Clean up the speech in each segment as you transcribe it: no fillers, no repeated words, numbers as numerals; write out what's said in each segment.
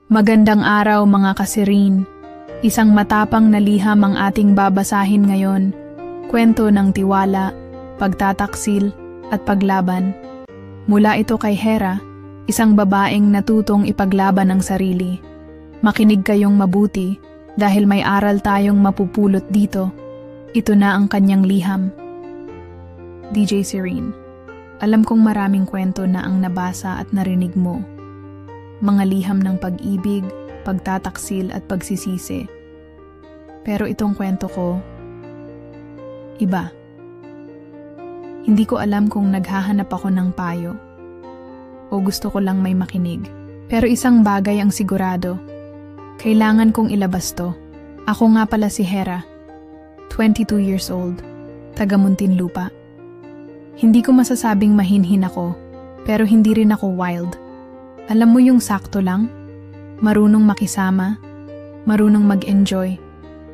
Magandang araw mga kasirin. Isang matapang na liham ang ating babasahin ngayon. Kwento ng tiwala, pagtataksil at paglaban. Mula ito kay Hera, isang babaeng natutong ipaglaban ang sarili. Makinig kayong mabuti dahil may aral tayong mapupulot dito. Ito na ang kanyang liham. DJ Serene, alam kong maraming kwento na ang nabasa at narinig mo. Mga liham ng pag-ibig, pagtataksil at pagsisisi. Pero itong kwento ko, iba. Hindi ko alam kung naghahanap ako ng payo o gusto ko lang may makinig. Pero isang bagay ang sigurado, kailangan kong ilabas to. Ako nga pala si Hera, 22 years old, taga Muntinlupa. Hindi ko masasabing mahinhin ako, pero hindi rin ako wild. Alam mo yung sakto lang? Marunong makisama, marunong mag-enjoy,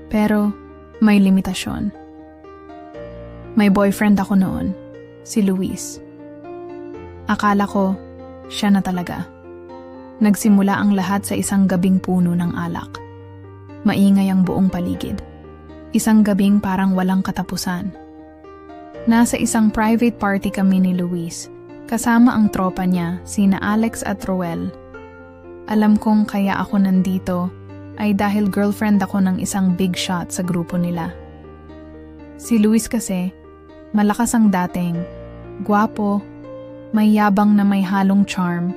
pero may limitasyon. May boyfriend ako noon, si Luis. Akala ko, siya na talaga. Nagsimula ang lahat sa isang gabing puno ng alak. Maingay ang buong paligid. Isang gabing parang walang katapusan. Nasa isang private party kami ni Luis. Kasama ang tropa niya, sina Alex at Roel. Alam kong kaya ako nandito ay dahil girlfriend ako ng isang big shot sa grupo nila. Si Luis kasi, malakas ang dating, gwapo, may yabang na may halong charm.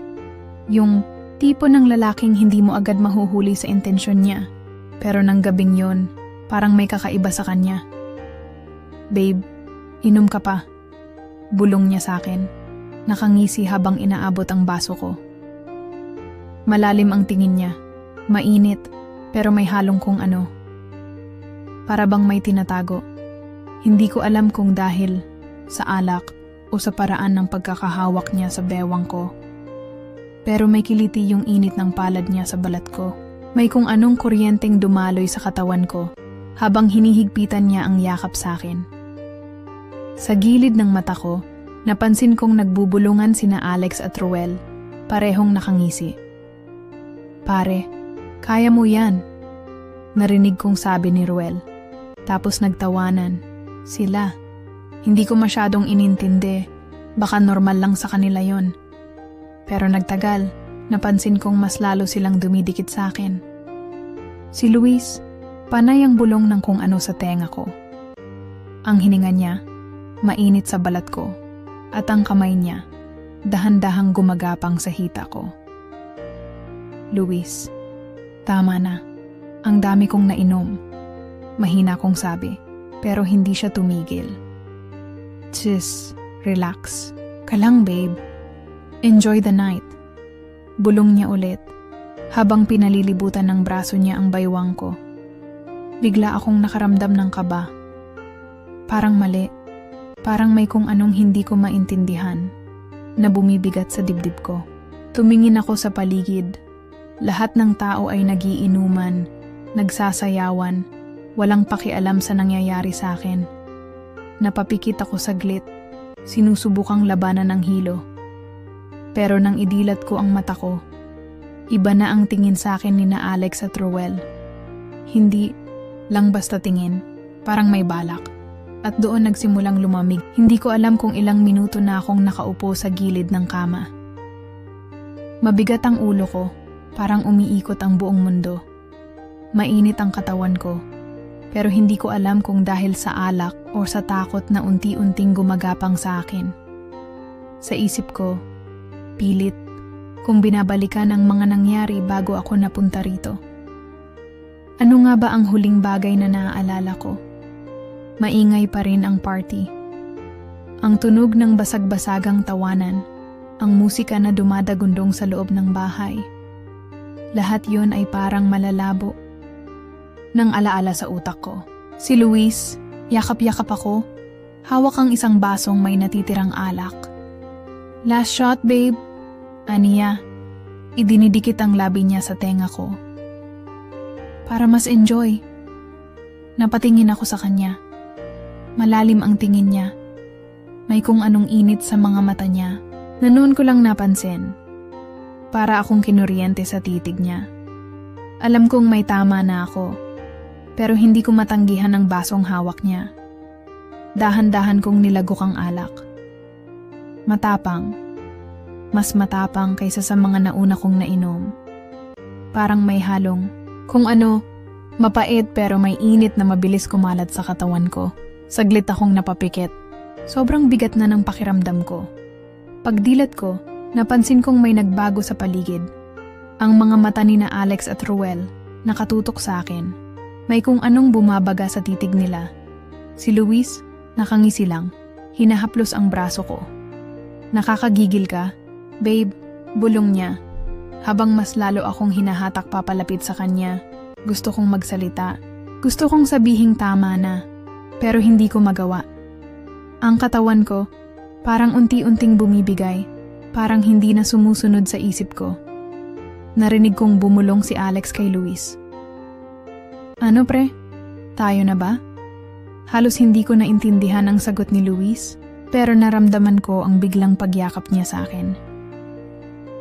Yung tipo ng lalaking hindi mo agad mahuhuli sa intensyon niya. Pero nang gabing yon, parang may kakaiba sa kanya. Babe, inom ka pa. Bulong niya sa akin. Nakangisi habang inaabot ang baso ko. Malalim ang tingin niya. Mainit, pero may halong kung ano. Para bang may tinatago. Hindi ko alam kung dahil sa alak o sa paraan ng pagkakahawak niya sa bewang ko. Pero may kiliti yung init ng palad niya sa balat ko. May kung anong kuryenteng dumaloy sa katawan ko habang hinihigpitan niya ang yakap sa akin. Sa gilid ng mata ko, napansin kong nagbubulungan sina Alex at Roel, parehong nakangisi. Pare, kaya mo yan. Narinig kong sabi ni Roel. Tapos nagtawanan. Sila. Hindi ko masyadong inintindi. Baka normal lang sa kanila yon. Pero nagtagal, napansin kong mas lalo silang dumidikit sa akin. Si Luis, panay ang bulong ng kung ano sa tenga ko. Ang hininga niya, mainit sa balat ko. At ang kamay niya, dahan-dahang gumagapang sa hita ko. Luis, tama na. Ang dami kong nainom. Mahina kong sabi, pero hindi siya tumigil. Just relax. Kalang babe. Enjoy the night. Bulong niya ulit, habang pinalilibutan ng braso niya ang baywang ko. Bigla akong nakaramdam ng kaba. Parang mali. Parang may kung anong hindi ko maintindihan na bumibigat sa dibdib ko. Tumingin ako sa paligid. Lahat ng tao ay nagiinuman, nagsasayawan, walang pakialam sa nangyayari sa akin. Napapikit ako saglit, sinusubukang labanan ng hilo. Pero nang idilat ko ang mata ko, iba na ang tingin sa akin ni na Alex at Roel. Hindi lang basta tingin, parang may balak. At doon nagsimulang lumamig. Hindi ko alam kung ilang minuto na akong nakaupo sa gilid ng kama. Mabigat ang ulo ko, parang umiikot ang buong mundo. Mainit ang katawan ko, pero hindi ko alam kung dahil sa alak o sa takot na unti-unting gumagapang sa akin. Sa isip ko, pilit, kung binabalikan ang mga nangyari bago ako napunta rito. Ano nga ba ang huling bagay na naaalala ko? Maingay pa rin ang party. Ang tunog ng basag-basagang tawanan, ang musika na dumadagundong sa loob ng bahay. Lahat yon ay parang malalabo. Nang alaala sa utak ko. Si Luis, yakap-yakap ako, hawak ang isang basong may natitirang alak. Last shot, babe. Aniya, idinidikit ang labi niya sa tenga ko. Para mas enjoy. Napatingin ako sa kanya. Malalim ang tingin niya. May kung anong init sa mga mata niya na noon ko lang napansin. Para akong kinuryente sa titig niya. Alam kong may tama na ako, pero hindi ko matanggihan ang basong hawak niya. Dahan-dahan kong nilagok ang alak. Matapang. Mas matapang kaysa sa mga nauna kong nainom. Parang may halong, kung ano, mapait pero may init na mabilis kumalat sa katawan ko. Saglit akong napapikit. Sobrang bigat na ng pakiramdam ko. Pagdilat ko, napansin kong may nagbago sa paligid. Ang mga mata ni na Alex at Ruel nakatutok sa akin. May kung anong bumabaga sa titig nila. Si Luis, nakangisi lang. Hinahaplos ang braso ko. Nakakagigil ka? Babe, bulong niya. Habang mas lalo akong hinahatak papalapit sa kanya, gusto kong magsalita. Gusto kong sabihing tama na, pero hindi ko magawa. Ang katawan ko, parang unti-unting bumibigay, parang hindi na sumusunod sa isip ko. Narinig kong bumulong si Alex kay Luis. Ano pre? Tayo na ba? Halos hindi ko naintindihan ang sagot ni Luis, pero naramdaman ko ang biglang pagyakap niya sa akin.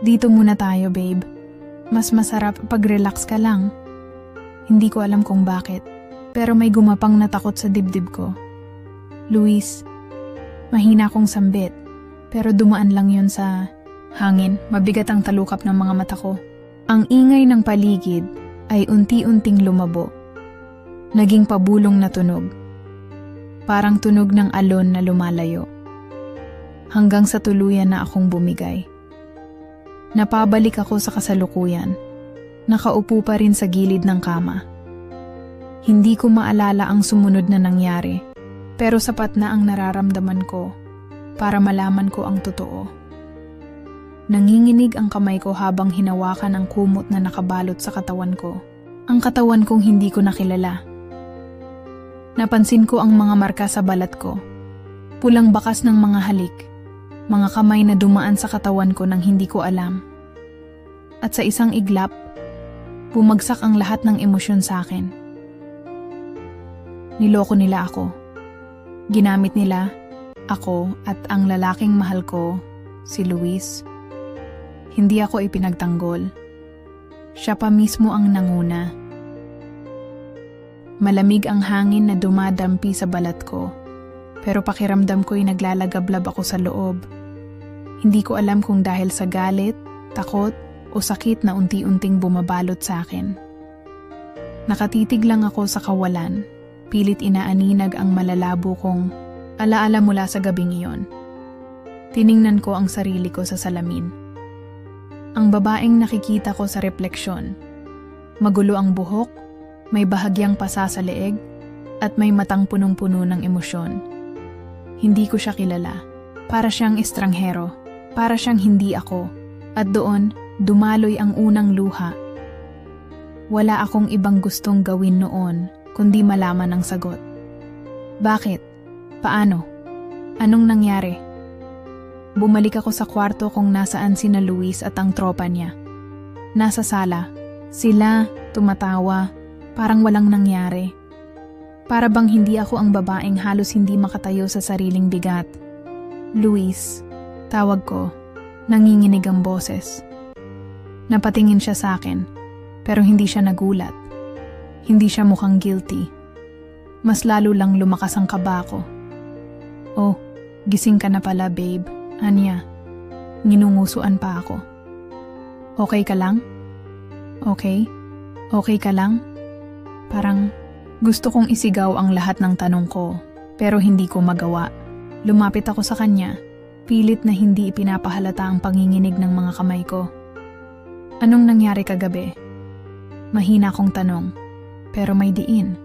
Dito muna tayo, babe. Mas masarap pag-relax ka lang. Hindi ko alam kung bakit, pero may gumapang na takot sa dibdib ko. Luis, mahina kong sambit, pero dumaan lang yun sa hangin. Mabigat ang talukap ng mga mata ko. Ang ingay ng paligid ay unti-unting lumabo. Naging pabulong na tunog. Parang tunog ng alon na lumalayo. Hanggang sa tuluyan na akong bumigay. Napabalik ako sa kasalukuyan. Nakaupo pa rin sa gilid ng kama. Hindi ko maalala ang sumunod na nangyari, pero sapat na ang nararamdaman ko para malaman ko ang totoo. Nanginginig ang kamay ko habang hinawakan ang kumot na nakabalot sa katawan ko. Ang katawan kong hindi ko nakilala. Napansin ko ang mga marka sa balat ko. Pulang bakas ng mga halik. Mga kamay na dumaan sa katawan ko nang hindi ko alam. At sa isang iglap, bumagsak ang lahat ng emosyon sa akin. Niloko nila ako. Ginamit nila ako at ang lalaking mahal ko, si Luis. Hindi ako ipinagtanggol. Siya pa mismo ang nanguna. Malamig ang hangin na dumadampi sa balat ko, pero pakiramdam ko'y naglalagablab ako sa loob. Hindi ko alam kung dahil sa galit, takot, o sakit na unti-unting bumabalot sa akin. Nakatitig lang ako sa kawalan, pilit inaaninag ang malalabo kong alaala mula sa gabing iyon. Tiningnan ko ang sarili ko sa salamin. Ang babaeng nakikita ko sa refleksyon. Magulo ang buhok, may bahagyang pasa sa leeg, at may matang punong-puno ng emosyon. Hindi ko siya kilala. Para siyang estranghero. Para siyang hindi ako. At doon, dumaloy ang unang luha. Wala akong ibang gustong gawin noon, kundi malaman ang sagot. Bakit? Paano? Anong nangyari? Bumalik ako sa kwarto kung nasaan sina Luis at ang tropa niya. Nasa sala. Sila, tumatawa, parang walang nangyari. Para bang hindi ako ang babaeng halos hindi makatayo sa sariling bigat. Luis, tawag ko, nanginginig ang boses. Napatingin siya sa akin, pero hindi siya nagulat. Hindi siya mukhang guilty. Mas lalo lang lumakas ang kaba ko. Oh, gising ka na pala, babe. Anya, nginungusuan pa ako. Okay ka lang? Okay? Okay ka lang? Parang gusto kong isigaw ang lahat ng tanong ko, pero hindi ko magawa. Lumapit ako sa kanya, pilit na hindi ipinapahalata ang panginginig ng mga kamay ko. Anong nangyari kagabi? Mahina kong tanong, pero may diin.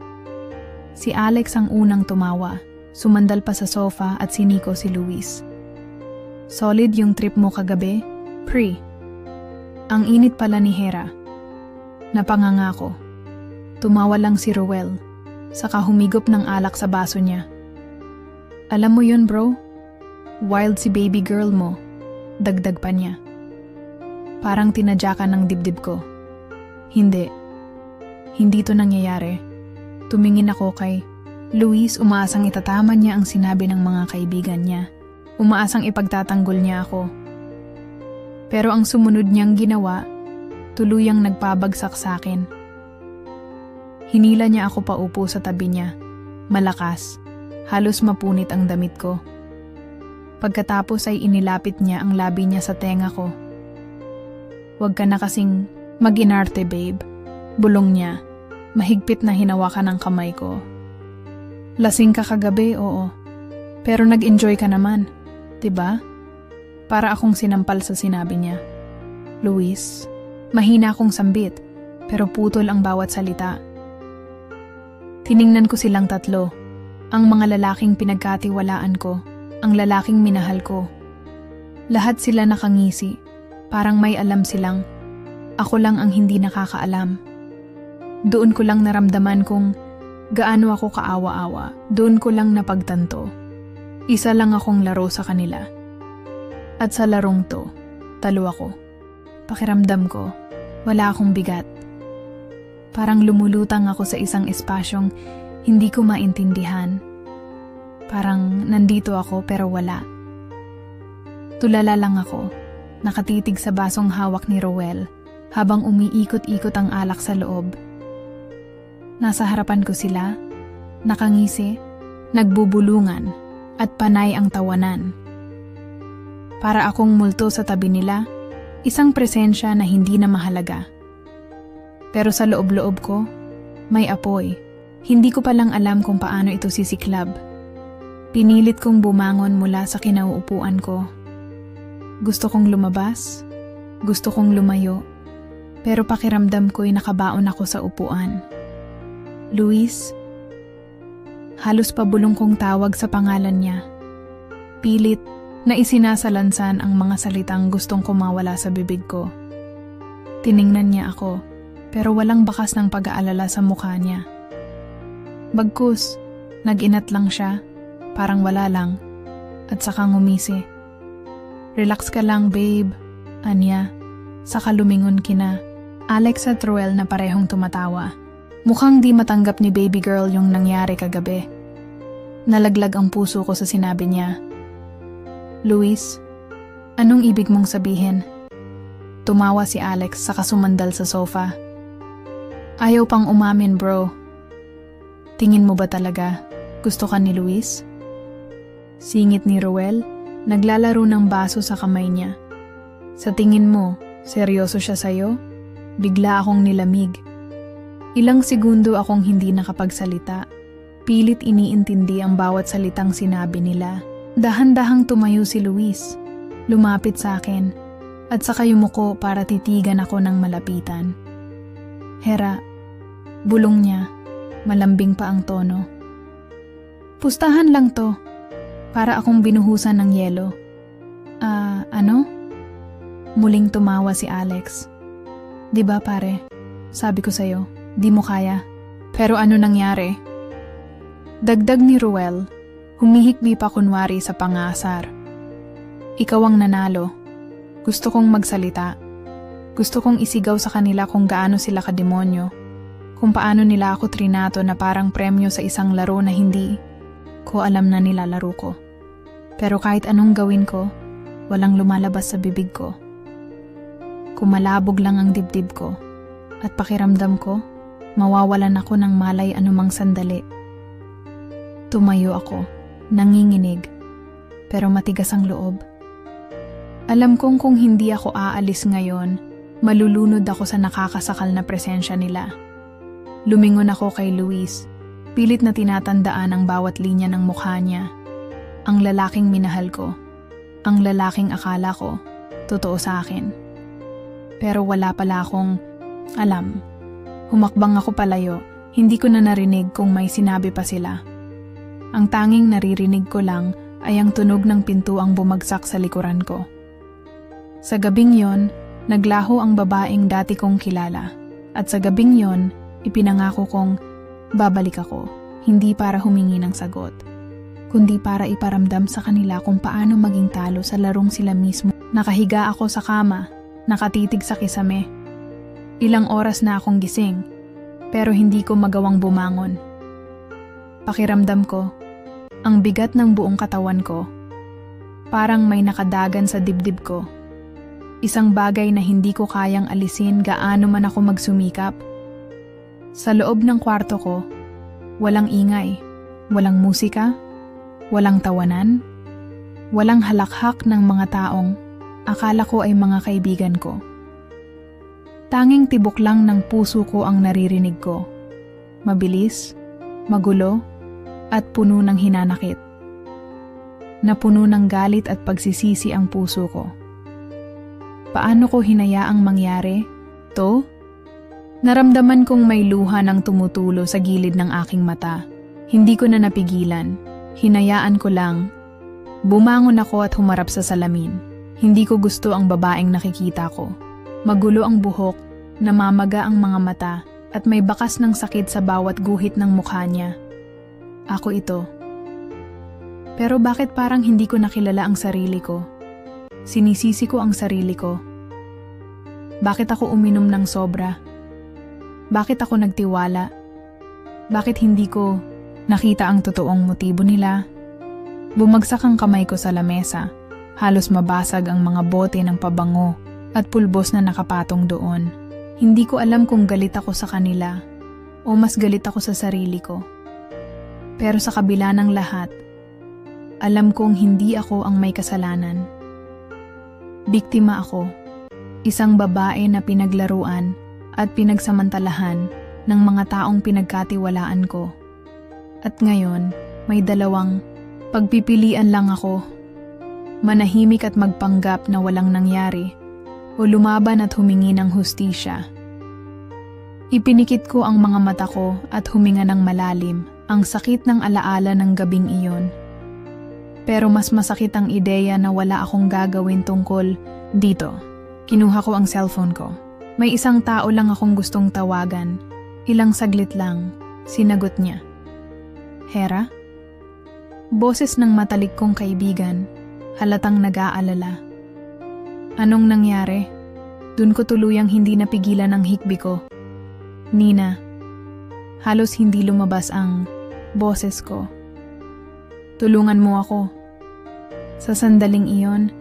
Si Alex ang unang tumawa, sumandal pa sa sofa at siniko si Luis. Solid yung trip mo kagabi, pre. Ang init pala ni Hera. Napanganga ko. Tumawa lang si Ruel, saka humigop ng alak sa baso niya. Alam mo yun, bro? Wild si baby girl mo, dagdag pa niya. Parang tinadyakan ng dibdib ko. Hindi. Hindi to nangyayari. Tumingin ako kay Luis, umaasang itatama niya ang sinabi ng mga kaibigan niya. Umaasang ipagtatanggol niya ako. Pero ang sumunod niyang ginawa, tuluyang nagpabagsak sa akin. Hinila niya ako paupo sa tabi niya. Malakas. Halos mapunit ang damit ko. Pagkatapos ay inilapit niya ang labi niya sa tenga ko. "Huwag ka na kasing mag-inarte, babe." Bulong niya. Mahigpit na hinawakan ang kamay ko. "Lasing ka kagabi, oo. Pero nag-enjoy ka naman, 'di ba?" Para akong sinampal sa sinabi niya. "Luis," mahina akong sambit, pero putol ang bawat salita. Tiningnan ko silang tatlo, ang mga lalaking pinagkatiwalaan ko, ang lalaking minahal ko. Lahat sila nakangisi, parang may alam silang. Ako lang ang hindi nakakaalam. Doon ko lang naramdaman kung gaano ako kaawa-awa, doon ko lang napagtanto. Isa lang akong laro sa kanila. At sa larong to, talo ako. Pakiramdam ko, wala akong bigat. Parang lumulutang ako sa isang espasyong hindi ko maintindihan. Parang nandito ako pero wala. Tulala lang ako, nakatitig sa basong hawak ni Roel habang umiikot-ikot ang alak sa loob. Nasa harapan ko sila, nakangisi, nagbubulungan, at panay ang tawanan. Para akong multo sa tabi nila, isang presensya na hindi na mahalaga. Pero sa loob-loob ko, may apoy. Hindi ko palang alam kung paano ito sisiklab. Pinilit kong bumangon mula sa kinauupuan ko. Gusto kong lumabas, gusto kong lumayo, pero pakiramdam ko'y nakabaon ako sa upuan. "Luis?" Halos pabulong kong tawag sa pangalan niya. Pilit na isinasalansan ang mga salitang gustong kumawala sa bibig ko. Tiningnan niya ako, pero walang bakas ng pag-aalala sa mukha niya. Bagkus, nag-inat lang siya, parang wala lang, at saka ngumisi. "Relax ka lang, babe," anya. Saka lumingon kina Alex at Roel na parehong tumatawa. Mukhang di matanggap ni baby girl yung nangyari kagabi. Nalaglag ang puso ko sa sinabi niya. "Luis, anong ibig mong sabihin?" Tumawa si Alex saka sumandal sa sofa. "Ayaw pang umamin, bro. Tingin mo ba talaga gusto ka ni Luis?" Singit ni Roel, naglalaro ng baso sa kamay niya. "Sa tingin mo, seryoso siya sa'yo?" Bigla akong nilamig. Ilang segundo akong hindi nakapagsalita. Pilit iniintindi ang bawat salitang sinabi nila. Dahan-dahang tumayo si Luis. Lumapit sa akin at saka yumuko para titigan ako ng malapitan. "Hera," bulong niya, malambing pa ang tono. "Pustahan lang to." Para akong binuhusan ng yelo. Ano?" Muling tumawa si Alex. "Di ba pare, sabi ko sa'yo, di mo kaya. Pero ano nangyari?" Dagdag ni Roel, humihikbi pa kunwari sa pangasar. "Ikaw ang nanalo. Gusto kong magsalita. Gusto kong isigaw sa kanila kung gaano sila kademonyo. Kung paano nila ako trinato na parang premyo sa isang laro na hindi ko alam na nilalaro ko. Pero kahit anong gawin ko, walang lumalabas sa bibig ko. Kumalabog lang ang dibdib ko. At pakiramdam ko, mawawalan ako ng malay anumang sandali." Tumayo ako, nanginginig, pero matigas ang loob. Alam kong kung hindi ako aalis ngayon, malulunod ako sa nakakasakal na presensya nila. Lumingon ako kay Luis, pilit na tinatandaan ang bawat linya ng mukha niya. Ang lalaking minahal ko, ang lalaking akala ko, totoo sa akin. Pero wala pala akong alam. Humakbang ako palayo, hindi ko na narinig kung may sinabi pa sila. Ang tanging naririnig ko lang ay ang tunog ng pintuang bumagsak sa likuran ko. Sa gabing yon, naglaho ang babaeng dati kong kilala. At sa gabing yon, ipinangako kong babalik ako, hindi para humingi ng sagot, kundi para iparamdam sa kanila kung paano maging talo sa larong sila mismo. Nakahiga ako sa kama, nakatitig sa kisame. Ilang oras na akong gising, pero hindi ko magawang bumangon. Pakiramdam ko, ang bigat ng buong katawan ko. Parang may nakadagan sa dibdib ko. Isang bagay na hindi ko kayang alisin gaano man ako magsumikap. Sa loob ng kwarto ko, walang ingay, walang musika, walang tawanan, walang halakhak ng mga taong akala ko ay mga kaibigan ko. Tanging tibok lang ng puso ko ang naririnig ko. Mabilis, magulo, at puno ng hinanakit. Napuno ng galit at pagsisisi ang puso ko. Paano ko hinayaang mangyari? To? Naramdaman kong may luha ng tumutulo sa gilid ng aking mata. Hindi ko na napigilan. Hinayaan ko lang. Bumangon ako at humarap sa salamin. Hindi ko gusto ang babaeng nakikita ko. Magulo ang buhok, namamaga ang mga mata, at may bakas ng sakit sa bawat guhit ng mukha niya. Ako ito. Pero bakit parang hindi ko nakilala ang sarili ko? Sinisisi ko ang sarili ko. Bakit ako uminom ng sobra? Bakit ako nagtiwala? Bakit hindi ko nakita ang totoong motibo nila? Bumagsak ang kamay ko sa lamesa. Halos mabasag ang mga bote ng pabango at pulbos na nakapatong doon. Hindi ko alam kung galit ako sa kanila o mas galit ako sa sarili ko. Pero sa kabila ng lahat, alam kong hindi ako ang may kasalanan. Biktima ako, isang babae na pinaglaruan at pinagsamantalahan ng mga taong pinagkatiwalaan ko. At ngayon, may dalawang pagpipilian lang ako. Manahimik at magpanggap na walang nangyari o lumaban at humingi ng hustisya. Ipinikit ko ang mga mata ko at huminga ng malalim ang sakit ng alaala ng gabing iyon. Pero mas masakit ang ideya na wala akong gagawin tungkol dito. Kinuha ko ang cellphone ko. May isang tao lang akong gustong tawagan. Ilang saglit lang, sinagot niya. Hera? Boses ng matalik kong kaibigan, halatang nag-aalala. Anong nangyari? Dun ko tuluyang hindi napigilan ang hikbi ko. Nina. Halos hindi lumabas ang boses ko. Tulungan mo ako. Sa sandaling iyon,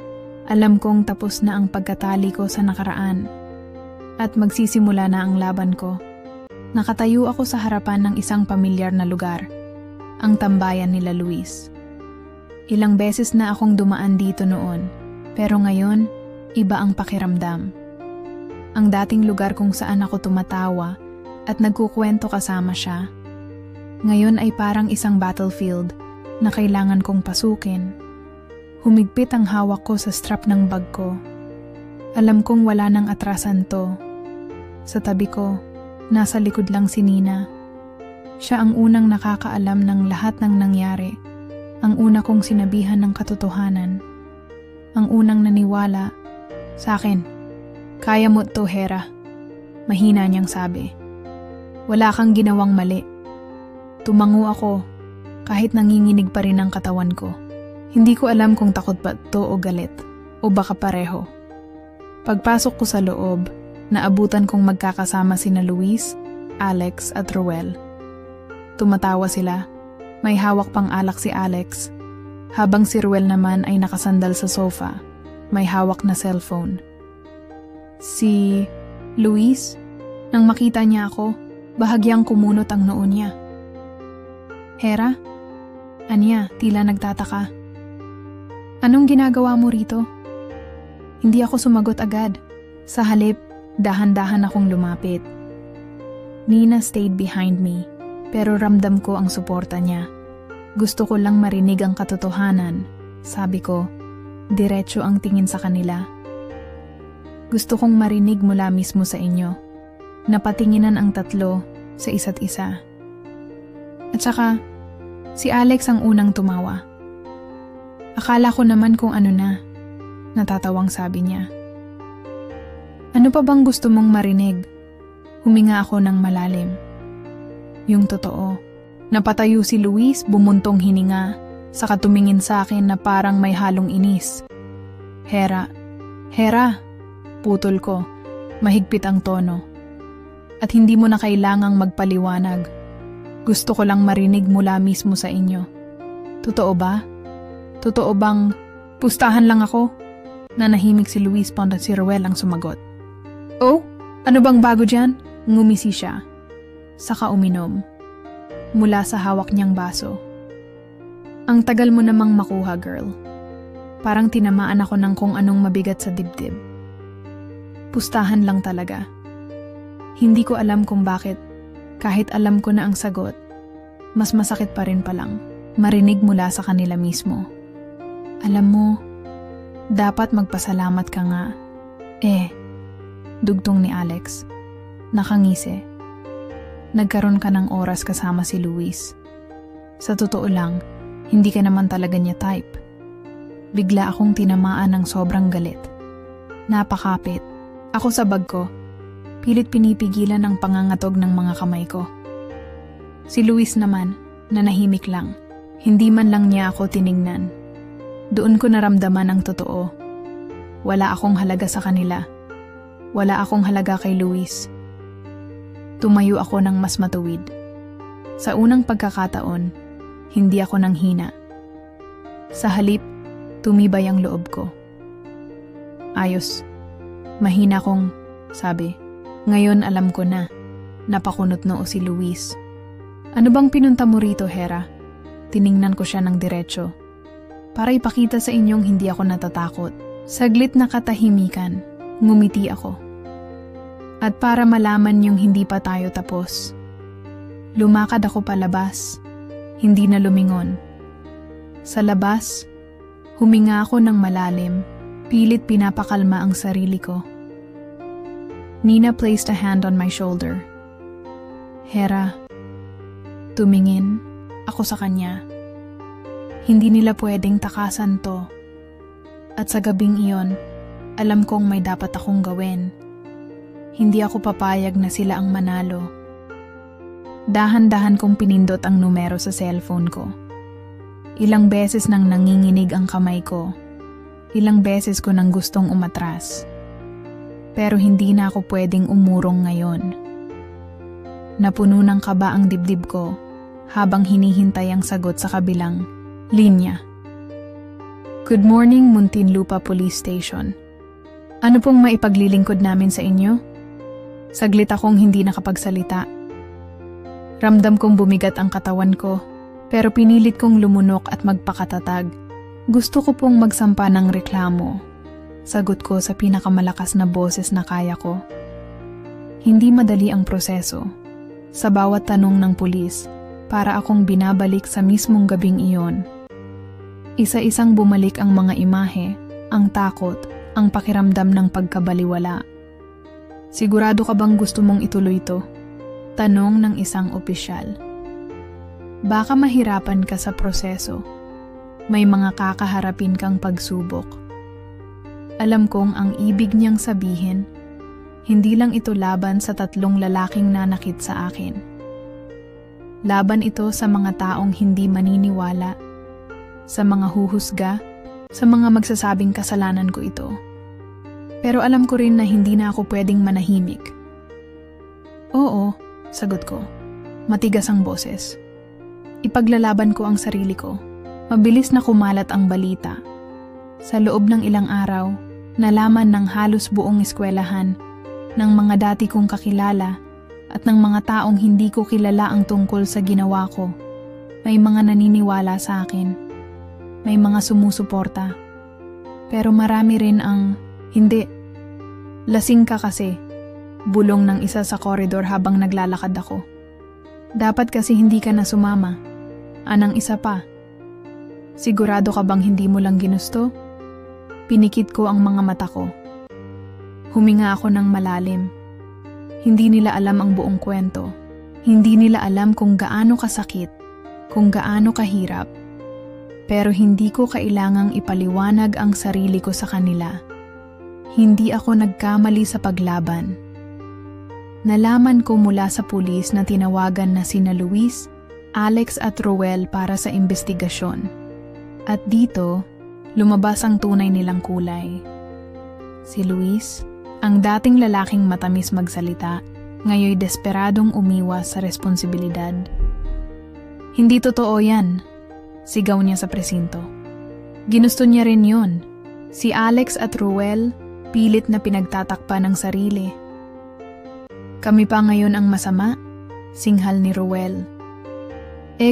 alam kong tapos na ang pagkatali ko sa nakaraan at magsisimula na ang laban ko. Nakatayo ako sa harapan ng isang pamilyar na lugar, ang tambayan nila Luis. Ilang beses na akong dumaan dito noon, pero ngayon, iba ang pakiramdam. Ang dating lugar kung saan ako tumatawa at nagkukwento kasama siya, ngayon ay parang isang battlefield na kailangan kong pasukin. Humigpit ang hawak ko sa strap ng bag ko. Alam kong wala nang atrasan to. Sa tabi ko, nasa likod lang si Nina. Siya ang unang nakakaalam ng lahat ng nangyari. Ang una kong sinabihan ng katotohanan. Ang unang naniwala sa akin. Kaya mo to, Hera. Mahina niyang sabi. Wala kang ginawang mali. Tumango ako kahit nanginginig pa rin ang katawan ko. Hindi ko alam kung takot ba to o galit o baka pareho. Pagpasok ko sa loob, naabutan kong magkakasama sina Luis, Alex at Roel. Tumatawa sila. May hawak pang alak si Alex. Habang si Roel naman ay nakasandal sa sofa. May hawak na cellphone. Si Luis, nang makita niya ako, bahagyang kumunot ang noo niya. Hera? Anya, tila nagtataka. Anong ginagawa mo rito? Hindi ako sumagot agad. Sa halip, dahan-dahan akong lumapit. Nina stayed behind me, pero ramdam ko ang suporta niya. Gusto ko lang marinig ang katotohanan. Sabi ko, diretso ang tingin sa kanila. Gusto kong marinig mula mismo sa inyo. Napatinginan ang tatlo sa isa't isa. At saka, si Alex ang unang tumawa. Akala ko naman kung ano na. Natatawang sabi niya. Ano pa bang gusto mong marinig? Huminga ako ng malalim. Yung totoo. Napatayo si Luis, bumuntong hininga, saka tumingin sa akin na parang may halong inis. Hera, putol ko, mahigpit ang tono. At hindi mo na kailangang magpaliwanag. Gusto ko lang marinig mula mismo sa inyo. Totoo ba? Totoo bang pustahan lang ako? Nanahimik si Luis at si Roel ang sumagot. Oh, ano bang bago dyan? Ngumisi siya. saka uminom. Mula sa hawak niyang baso. Ang tagal mo namang makuha, girl. Parang tinamaan ako ng kung anong mabigat sa dibdib. Pustahan lang talaga. Hindi ko alam kung bakit, kahit alam ko na ang sagot, mas masakit pa rin palang marinig mula sa kanila mismo. Alam mo, dapat magpasalamat ka nga. Dugtong ni Alex. Nakangisi. Nagkaroon ka ng oras kasama si Luis. Sa totoo lang, hindi ka naman talaga niya type. Bigla akong tinamaan ng sobrang galit. Napakapit. Ako sa bag ko. Pilit pinipigilan ang pangangatog ng mga kamay ko. Si Luis naman, nanahimik lang. Hindi man lang niya ako tiningnan. Doon ko naramdaman ang totoo. Wala akong halaga sa kanila. Wala akong halaga kay Luis. Tumayo ako ng mas matuwid. Sa unang pagkakataon, hindi ako nanghina. Sa halip, tumibay ang loob ko. Ayos. Mahina kong, sabi. Ngayon alam ko na. Napakunot noo si Luis. Ano bang pinunta mo rito, Hera? Tiningnan ko siya ng diretsyo. Para ipakita sa inyong hindi ako natatakot. Saglit na katahimikan, ngumiti ako. At para malaman niyong hindi pa tayo tapos. Lumakad ako palabas. Hindi na lumingon. Sa labas, huminga ako ng malalim, pilit pinapakalma ang sarili ko. Nina placed a hand on my shoulder. Hera, tumingin ako sa kanya. Hindi nila pwedeng takasan to. At sa gabing iyon, alam kong may dapat akong gawin. Hindi ako papayag na sila ang manalo. Dahan-dahan kong pinindot ang numero sa cellphone ko. Ilang beses nang nanginginig ang kamay ko. Ilang beses ko nang gustong umatras. Pero hindi na ako pwedeng umurong ngayon. Napuno ng kaba ang dibdib ko habang hinihintay ang sagot sa kabilang linya. Good morning, Muntinlupa Police Station. Ano pong maipaglilingkod namin sa inyo? Saglit akong hindi nakapagsalita. Ramdam kong bumigat ang katawan ko, pero pinilit kong lumunok at magpakatatag. Gusto ko pong magsampa ng reklamo. Sagot ko sa pinakamalakas na boses na kaya ko. Hindi madali ang proseso. Sa bawat tanong ng pulis, para akong binabalik sa mismong gabing iyon. Isa-isang bumalik ang mga imahe, ang takot, ang pakiramdam ng pagkabaliwala. Sigurado ka bang gusto mong ituloy ito? Tanong ng isang opisyal. Baka mahirapan ka sa proseso. May mga kakaharapin kang pagsubok. Alam kong ang ibig niyang sabihin, hindi lang ito laban sa 3 lalaking nanakit sa akin. Laban ito sa mga taong hindi maniniwala, sa mga huhusga, sa mga magsasabing kasalanan ko ito. Pero alam ko rin na hindi na ako pwedeng manahimik. Oo, sagot ko. Matigas ang boses. Ipaglalaban ko ang sarili ko. Mabilis na kumalat ang balita. Sa loob ng ilang araw, nalaman ng halos buong eskwelahan, ng mga dati kong kakilala, at ng mga taong hindi ko kilala ang tungkol sa ginawa ko. May mga naniniwala sa akin. May mga sumusuporta. Pero marami rin ang, hindi. Lasing ka kasi. Bulong ng isa sa koridor habang naglalakad ako. Dapat kasi hindi ka na sumama. Anang isa pa. Sigurado ka bang hindi mo lang ginusto? Pinikit ko ang mga mata ko. Huminga ako ng malalim. Hindi nila alam ang buong kwento. Hindi nila alam kung gaano kasakit, kung gaano kahirap. Pero hindi ko kailangang ipaliwanag ang sarili ko sa kanila. Hindi ako nagkamali sa paglaban. Nalaman ko mula sa pulis na tinawagan na sina Luis, Alex at Roel para sa investigasyon. At dito, lumabas ang tunay nilang kulay. Si Luis, ang dating lalaking matamis magsalita, ngayoy desperadong umiwas sa responsibilidad. Hindi totoo yan, sigaw niya sa presinto. Ginusto niya rin yun. Si Alex at Roel, pilit na pinagtatakpan ng sarili. Kami pa ngayon ang masama? Singhal ni Ruel.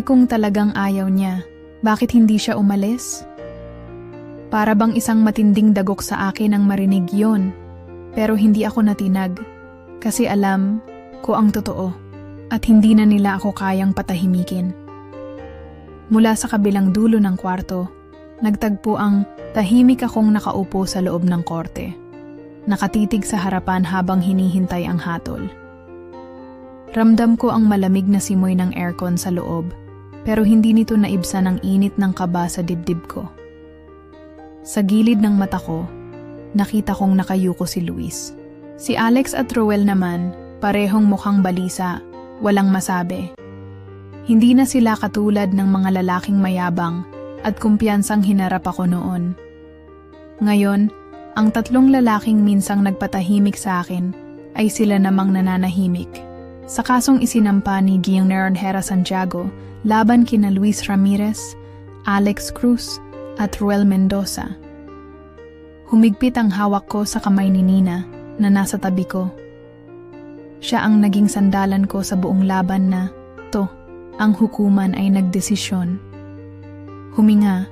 Kung talagang ayaw niya, bakit hindi siya umalis? Para bang isang matinding dagok sa akin ang marinig yon, pero hindi ako natinag kasi alam ko ang totoo at hindi na nila ako kayang patahimikin. Mula sa kabilang dulo ng kwarto, nagtagpo ang tahimik akong nakaupo sa loob ng korte. Nakatitig sa harapan habang hinihintay ang hatol. Ramdam ko ang malamig na simoy ng aircon sa loob, pero hindi nito naibsan ang init ng kaba sa dibdib ko. Sa gilid ng mata ko, nakita kong nakayuko si Luis. Si Alex at Ruel naman, parehong mukhang balisa, walang masabi. Hindi na sila katulad ng mga lalaking mayabang at kumpiyansang hinarap ako noon. Ngayon, ang tatlong lalaking minsang nagpatahimik sa akin ay sila namang nananahimik. Sa kasong isinampa ni Giyang Naranjera Santiago laban kina Luis Ramirez, Alex Cruz at Ruel Mendoza. Humigpit ang hawak ko sa kamay ni Nina na nasa tabi ko. Siya ang naging sandalan ko sa buong laban na ang hukuman ay nagdesisyon. Huminga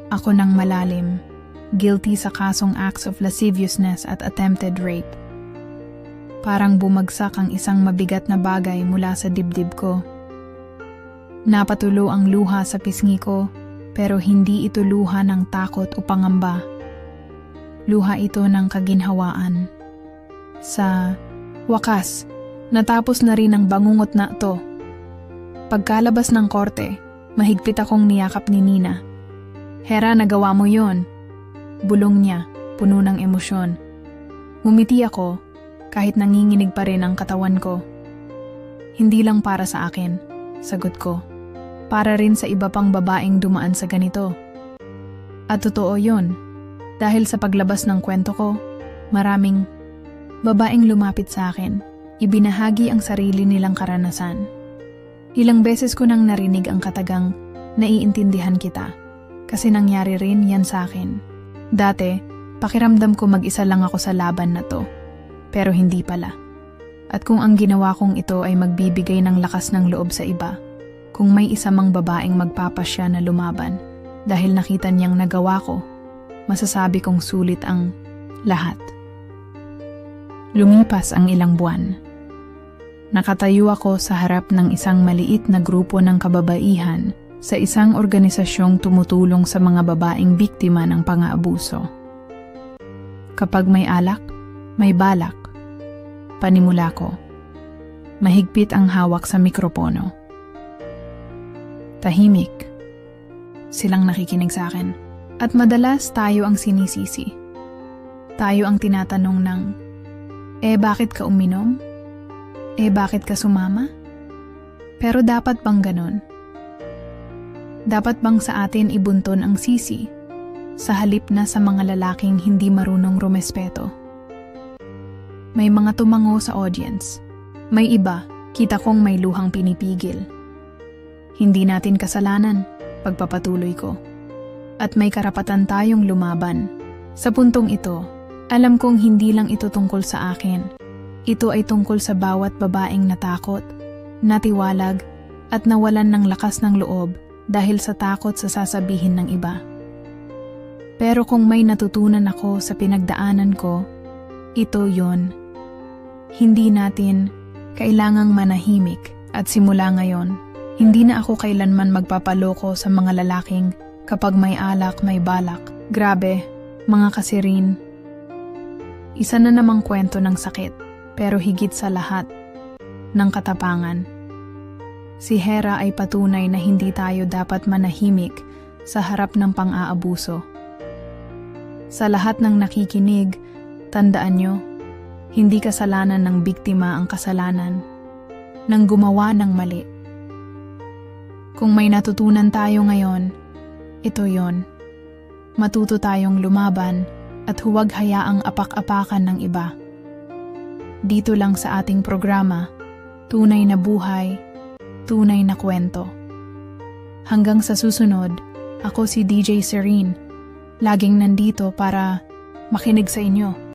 ako ng malalim. Guilty sa kasong acts of lasciviousness at attempted rape. Parang bumagsak ang isang mabigat na bagay mula sa dibdib ko. Napatulo ang luha sa pisngi ko, pero hindi ito luha ng takot o pangamba. Luha ito ng kaginhawaan. Sa wakas, natapos na rin ang bangungot na ito. Pagkalabas ng korte, mahigpit akong niyakap ni Nina. Hera, nagawa mo yon. Bulong niya, puno ng emosyon. Ngumiti ako, kahit nanginginig pa rin ang katawan ko. Hindi lang para sa akin, sagot ko. Para rin sa iba pang babaeng dumaan sa ganito. At totoo yun, dahil sa paglabas ng kwento ko, maraming babaeng lumapit sa akin, ibinahagi ang sarili nilang karanasan. Ilang beses ko nang narinig ang katagang, naiintindihan kita, kasi nangyari rin yan sa akin. Dati, pakiramdam ko mag-isa lang ako sa laban na to. Pero hindi pala. At kung ang ginawa kong ito ay magbibigay ng lakas ng loob sa iba, kung may isa mang babaeng magpapasya na lumaban dahil nakita niyang nagawa ko, masasabi kong sulit ang lahat. Lumipas ang ilang buwan. Nakatayo ako sa harap ng isang maliit na grupo ng kababaihan sa isang organisasyong tumutulong sa mga babaeng biktima ng pang-aabuso. Kapag may alak, may balak. Panimula ko. Mahigpit ang hawak sa mikropono. Tahimik. Silang nakikinig sa akin. At madalas tayo ang sinisisi. Tayo ang tinatanong ng, bakit ka uminom? Bakit ka sumama? Pero dapat bang ganon? Dapat bang sa atin ibunton ang sisi, sa halip na sa mga lalaking hindi marunong rumespeto? May mga tumango sa audience. May iba, kita kong may luhang pinipigil. Hindi natin kasalanan, pagpapatuloy ko. At may karapatan tayong lumaban. Sa puntong ito, alam kong hindi lang ito tungkol sa akin. Ito ay tungkol sa bawat babaeng natakot, natiwalag, at nawalan ng lakas ng loob dahil sa takot sa sasabihin ng iba. Pero kung may natutunan ako sa pinagdaanan ko, ito yon. Hindi natin kailangang manahimik at simula ngayon, hindi na ako kailanman magpapaloko sa mga lalaking kapag may alak, may balak. Grabe, mga kasirin. Isa na namang kwento ng sakit, pero higit sa lahat, ng katapangan. Si Hera ay patunay na hindi tayo dapat manahimik sa harap ng pang-aabuso. Sa lahat ng nakikinig, tandaan nyo, hindi kasalanan ng biktima ang kasalanan ng gumawa ng mali. Kung may natutunan tayo ngayon, ito yon. Matuto tayong lumaban at huwag hayaang apak-apakan ng iba. Dito lang sa ating programa, Tunay na Buhay, Tunay na Kwento. Hanggang sa susunod, ako si DJ Serene, laging nandito para makinig sa inyo.